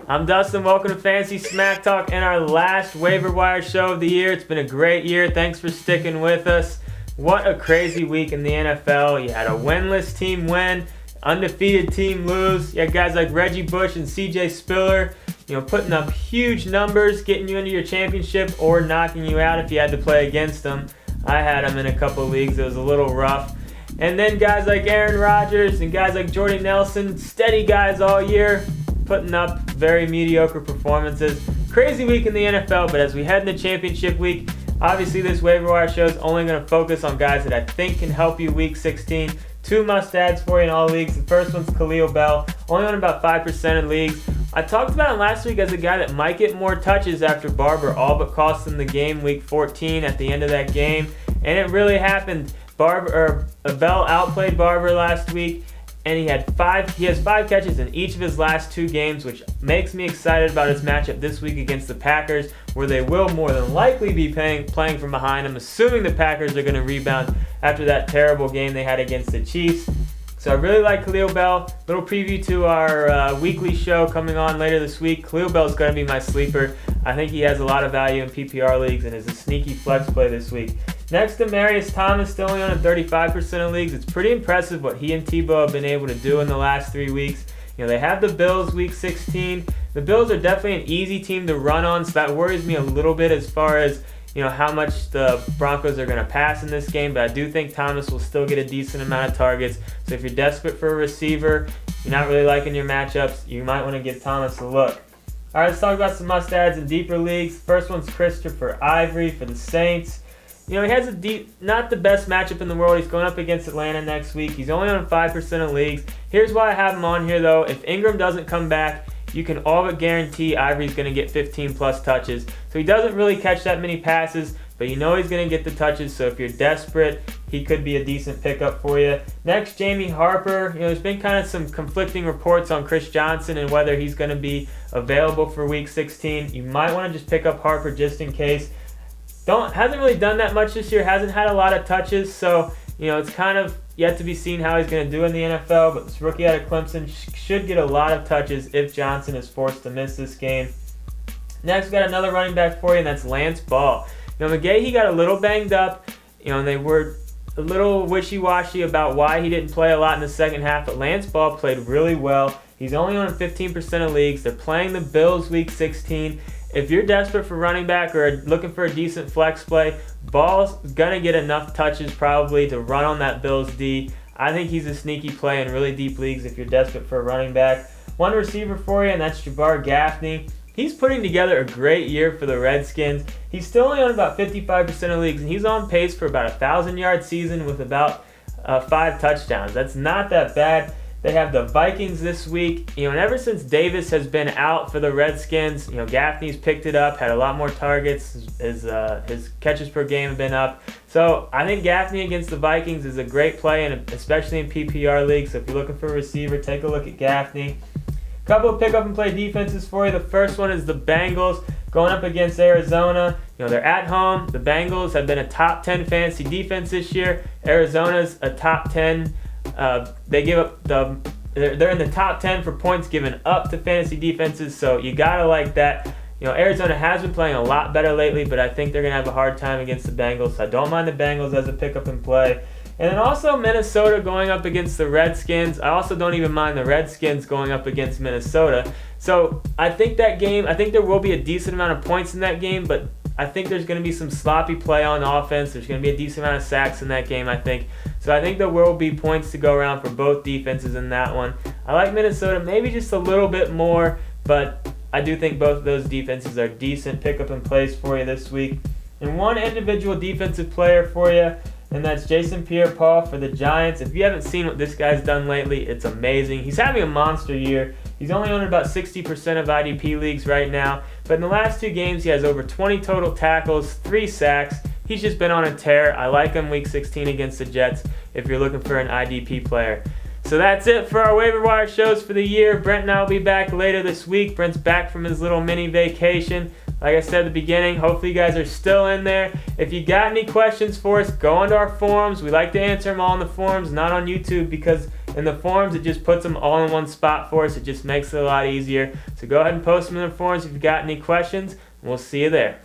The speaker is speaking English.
I'm Dustin. Welcome to Fantasy Smack Talk and our last waiver wire show of the year. It's been a great year. Thanks for sticking with us. What a crazy week in the NFL. You had a winless team win, undefeated team lose. You had guys like Reggie Bush and CJ Spiller, putting up huge numbers, getting you into your championship or knocking you out if you had to play against them. I had them in a couple of leagues. It was a little rough. And then guys like Aaron Rodgers and guys like Jordy Nelson, steady guys all year, putting up very mediocre performances. Crazy week in the NFL, but as we head into championship week, obviously this waiver wire show is only going to focus on guys that I think can help you week 16. Two must-adds for you in all leagues. The first one's Khalil Bell, only on about 5% of leagues. I talked about him last week as a guy that might get more touches after Barber all but cost him the game week 14 at the end of that game, and it really happened. Bell outplayed Barber last week, and he has 5 catches in each of his last 2 games, which makes me excited about his matchup this week against the Packers, where they will more than likely be playing from behind. I'm assuming the Packers are going to rebound after that terrible game they had against the Chiefs. So I really like Khalil Bell. Little preview to our weekly show coming on later this week. Khalil Bell is going to be my sleeper. I think he has a lot of value in PPR leagues and is a sneaky flex play this week. Next, Demaryius Thomas, still only on 35% of leagues. It's pretty impressive what he and Tebow have been able to do in the last 3 weeks. They have the Bills week 16. The Bills are definitely an easy team to run on, so that worries me a little bit as far as how much the Broncos are going to pass in this game, but I do think Thomas will still get a decent amount of targets. So if you're desperate for a receiver, you're not really liking your matchups, you might want to give Thomas a look. All right, let's talk about some must-adds in deeper leagues. First one's Christopher Ivory for the Saints. He has not the best matchup in the world. He's going up against Atlanta next week. He's only on 5% of leagues. Here's why I have him on here, though. If Ingram doesn't come back, you can all but guarantee Ivory's going to get 15-plus touches. So he doesn't really catch that many passes, but he's going to get the touches. So if you're desperate, he could be a decent pickup for you. Next, Jamie Harper. There's been kind of some conflicting reports on Chris Johnson and whether he's going to be available for Week 16. You might want to just pick up Harper just in case. Hasn't really done that much this year. Hasn't had a lot of touches, so it's kind of yet to be seen how he's going to do in the NFL. But this rookie out of Clemson should get a lot of touches if Johnson is forced to miss this game. Next, we got another running back for you, and that's Lance Ball. McGay, he got a little banged up, and they were a little wishy-washy about why he didn't play a lot in the second half. But Lance Ball played really well. He's only on 15% of leagues. They're playing the Bills Week 16. If you're desperate for running back or looking for a decent flex play, Ball's going to get enough touches probably to run on that Bills D. I think he's a sneaky play in really deep leagues if you're desperate for a running back. One receiver for you, and that's Jabbar Gaffney. He's putting together a great year for the Redskins. He's still only on about 55% of leagues, and he's on pace for about a 1,000-yard season with about 5 touchdowns. That's not that bad. They have the Vikings this week. And ever since Davis has been out for the Redskins, Gaffney's picked it up, had a lot more targets. His catches per game have been up. So I think Gaffney against the Vikings is a great play, and especially in PPR leagues. So if you're looking for a receiver, take a look at Gaffney. A couple of pick up and play defenses for you. The first one is the Bengals going up against Arizona. They're at home. The Bengals have been a top 10 fantasy defense this year. Arizona's a top 10. They're in the top 10 for points given up to fantasy defenses, so you gotta like that. Arizona has been playing a lot better lately, but I think they're gonna have a hard time against the Bengals. So I don't mind the Bengals as a pickup and play. And then also Minnesota going up against the Redskins. I also don't even mind the Redskins going up against Minnesota. So I think that game, I think there will be a decent amount of points in that game, but I think there's going to be some sloppy play on offense. There's going to be a decent amount of sacks in that game, I think. So I think there will be points to go around for both defenses in that one. I like Minnesota maybe just a little bit more, but I do think both of those defenses are decent pickup and plays for you this week. And one individual defensive player for you, and that's Jason Pierre-Paul for the Giants. If you haven't seen what this guy's done lately, it's amazing. He's having a monster year. He's only on about 60% of IDP leagues right now, but in the last 2 games, he has over 20 total tackles, 3 sacks. He's just been on a tear. I like him Week 16 against the Jets if you're looking for an IDP player. So that's it for our waiver wire shows for the year. Brent and I will be back later this week. Brent's back from his little mini vacation. Like I said at the beginning, hopefully you guys are still in there. If you got any questions for us, go onto our forums. We like to answer them all on the forums, not on YouTube, because in the forums. It just puts them all in one spot for us. It just makes it a lot easier. So go ahead and post them in the forums if you've got any questions, and we'll see you there.